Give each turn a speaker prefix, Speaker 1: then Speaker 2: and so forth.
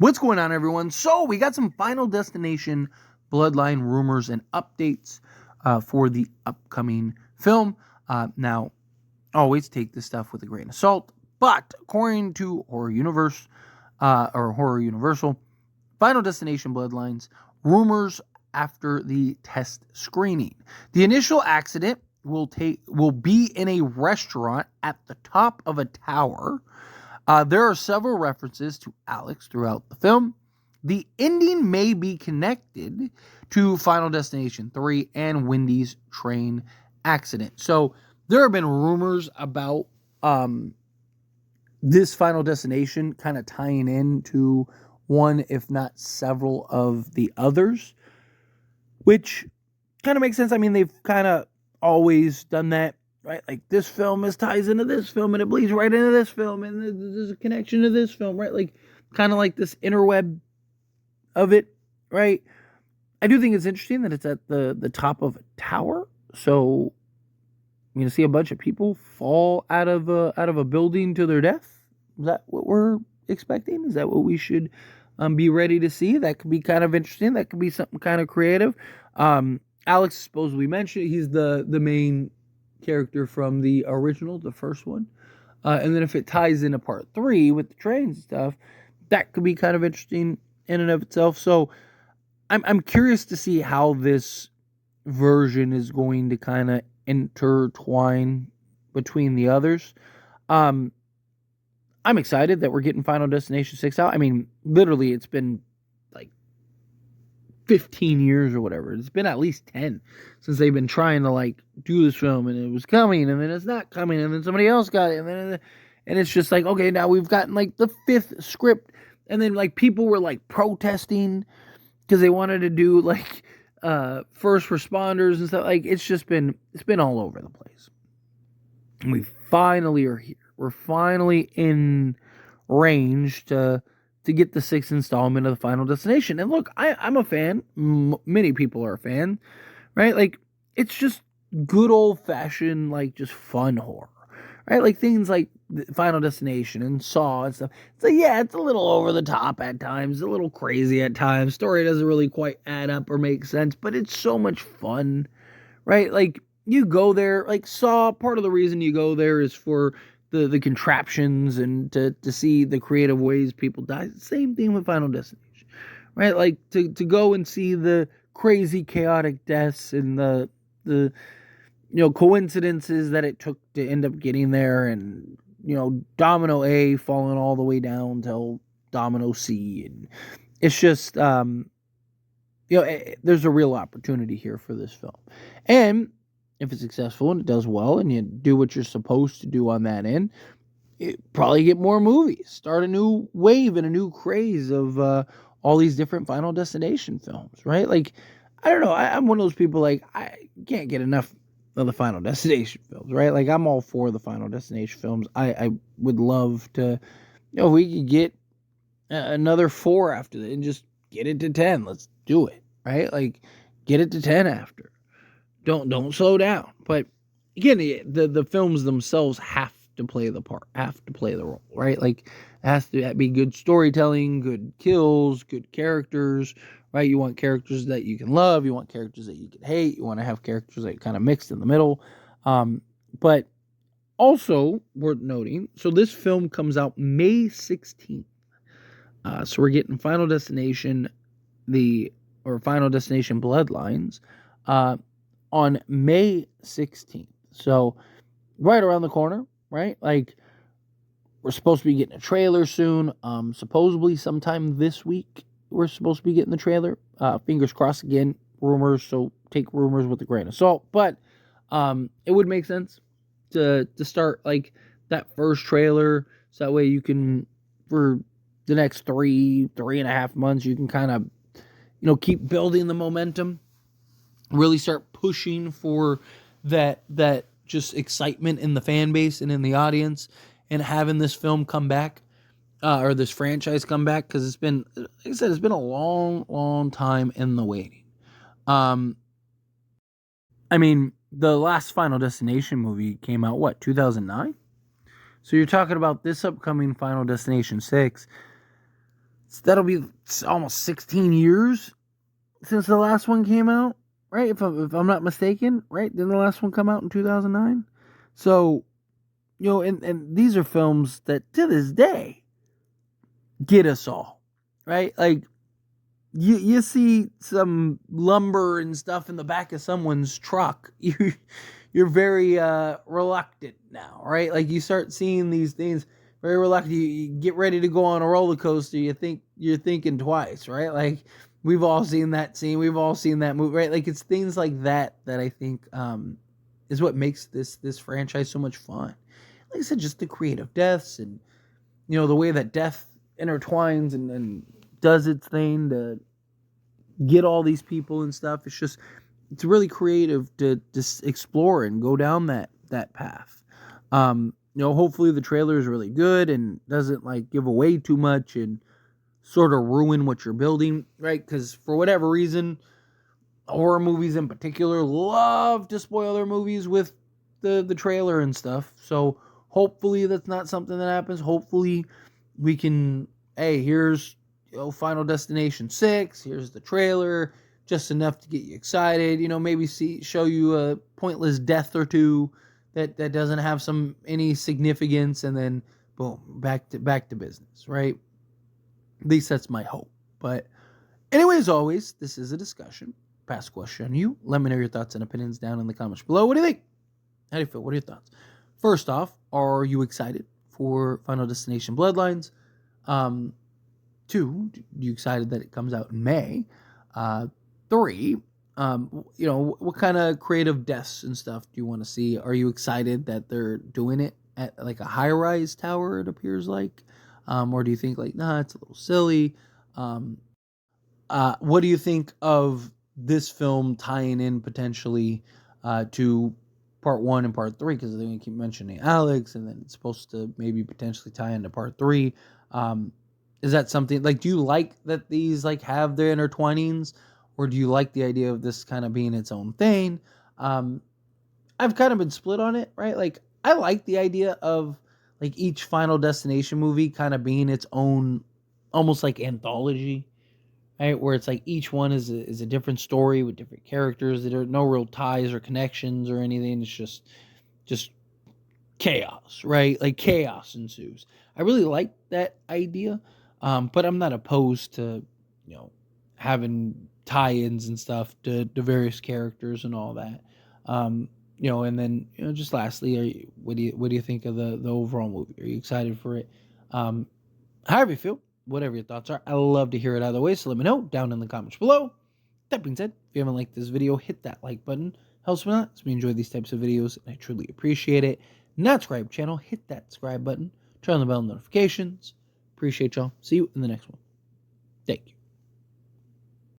Speaker 1: What's going on, everyone? So we got some Final Destination Bloodline rumors and updates for the upcoming film. Now, always take this stuff with a grain of salt, but according to Horror Universe or Horror Universal, Final Destination Bloodlines rumors after the test screening. The initial accident will be in a restaurant at the top of a tower. There are several references to Alex throughout the film. The ending may be connected to Final Destination 3 and Wendy's train accident. So there have been rumors about this Final Destination kind of tying into one, if not several of the others, which kind of makes sense. I mean, they've kind of always done that. Right, like this film ties into this film, and it bleeds right into this film, and there's a connection to this film, right? Like, kind of like this interweb of it, right? I do think it's interesting that it's at the top of a tower, so you're gonna see a bunch of people fall out of a building to their death. Is that what we're expecting? Is that what we should be ready to see? That could be kind of interesting. That could be something kind of creative. Alex, supposedly mentioned, he's the main character from the original, the first one, and then if it ties into part 3 with the trains and stuff, that could be kind of interesting in and of itself. So I'm curious to see how this version is going to kind of intertwine between the others. I'm excited that we're getting Final Destination 6 out. I mean, literally, it's been like 15 years or whatever. It's been at least 10 since they've been trying to like do this film, and it was coming, and then it's not coming, and then somebody else got it, and it's just like, okay, now we've gotten like the 5th script, and then like people were like protesting because they wanted to do like first responders and stuff. Like, it's been all over the place. And we finally are here. We're finally in range to get the 6th installment of the Final Destination. And look, I'm a fan. Many people are a fan, right? Like, it's just good old-fashioned, like, just fun horror, right? Like, things like Final Destination and Saw and stuff. So, yeah, it's a little over the top at times, a little crazy at times. Story doesn't really quite add up or make sense, but it's so much fun, right? Like, you go there, like Saw, part of the reason you go there is for the contraptions and to see the creative ways people die. Same thing with Final Destination, right? Like, to go and see the crazy chaotic deaths and the coincidences that it took to end up getting there, and Domino A falling all the way down till Domino C, and it's just there's a real opportunity here for this film. And if it's successful and it does well and you do what you're supposed to do on that end, you probably get more movies, start a new wave and a new craze of all these different Final Destination films, right? Like, I don't know, I'm one of those people, like, I can't get enough of the Final Destination films, right? Like, I'm all for the Final Destination films. I would love to, if we could get another 4 after that and just get it to 10. Let's do it, right? Like, get it to 10 after. Don't slow down. But again, the films themselves have to play the part, have to play the role, right? Like, it has to be good storytelling, good kills, good characters, right? You want characters that you can love, you want characters that you can hate, you want to have characters that kind of mixed in the middle. But also worth noting, so this film comes out May 16th. So we're getting Final Destination, Final Destination Bloodlines, on May 16th. So right around the corner, right? Like, we're supposed to be getting a trailer soon. Supposedly sometime this week we're supposed to be getting the trailer. Fingers crossed again, rumors, so take rumors with a grain of salt. But it would make sense to start like that first trailer, so that way you can, for the next 3.5 months, you can kind of keep building the momentum, really start pushing for that just excitement in the fan base and in the audience, and having this film come back, or this franchise come back, because it's been, like I said, it's been a long time in the waiting. I mean, the last Final Destination movie came out, 2009? So you're talking about this upcoming Final Destination 6. that'll be almost 16 years since the last one came out, right? If I'm not mistaken, right? Didn't the last one come out in 2009? So, and these are films that to this day get us all, right? Like, you see some lumber and stuff in the back of someone's truck, you're very reluctant now, right? Like, you start seeing these things very reluctant. You get ready to go on a roller coaster, you're thinking twice, right? Like, we've all seen that scene, we've all seen that movie, right? Like, it's things like that I think is what makes this franchise so much fun. Like I said, just the creative deaths and the way that death intertwines and does its thing to get all these people and stuff. It's really creative to just explore and go down that path. Hopefully the trailer is really good and doesn't like give away too much and sort of ruin what you're building, right? Because for whatever reason, horror movies in particular love to spoil their movies with the trailer and stuff. So hopefully that's not something that happens. Hopefully we can, hey, here's Final Destination 6, here's the trailer, just enough to get you excited, maybe show you a pointless death or two that doesn't have any significance, and then boom, back to business, right? At least that's my hope. But anyway, as always, this is a discussion. Pass the question on you. Let me know your thoughts and opinions down in the comments below. What do you think? How do you feel? What are your thoughts? First off, are you excited for Final Destination Bloodlines? 2, you excited that it comes out in May? 3, what kind of creative deaths and stuff do you want to see? Are you excited that they're doing it at like a high-rise tower, it appears like? Or do you think like, nah, it's a little silly? What do you think of this film tying in potentially to part 1 and part 3? Because they're going to keep mentioning Alex, and then it's supposed to maybe potentially tie into part 3. Is that something like, do you like that these like have their intertwinings, or do you like the idea of this kind of being its own thing? I've kind of been split on it, right? Like, I like the idea of like each Final Destination movie kind of being its own, almost like anthology, right? Where it's like each one is a different story with different characters. There are no real ties or connections or anything. It's just chaos, right? Like, chaos ensues. I really like that idea, but I'm not opposed to having tie-ins and stuff to various characters and all that. And then just lastly, what do you think of the overall movie? Are you excited for it? However you feel, whatever your thoughts are, I love to hear it either way. So let me know down in the comments below. That being said, if you haven't liked this video, hit that like button. Helps me out. So we enjoy these types of videos, and I truly appreciate it. Not subscribe channel, hit that subscribe button. Turn on the bell notifications. Appreciate y'all. See you in the next one. Thank you.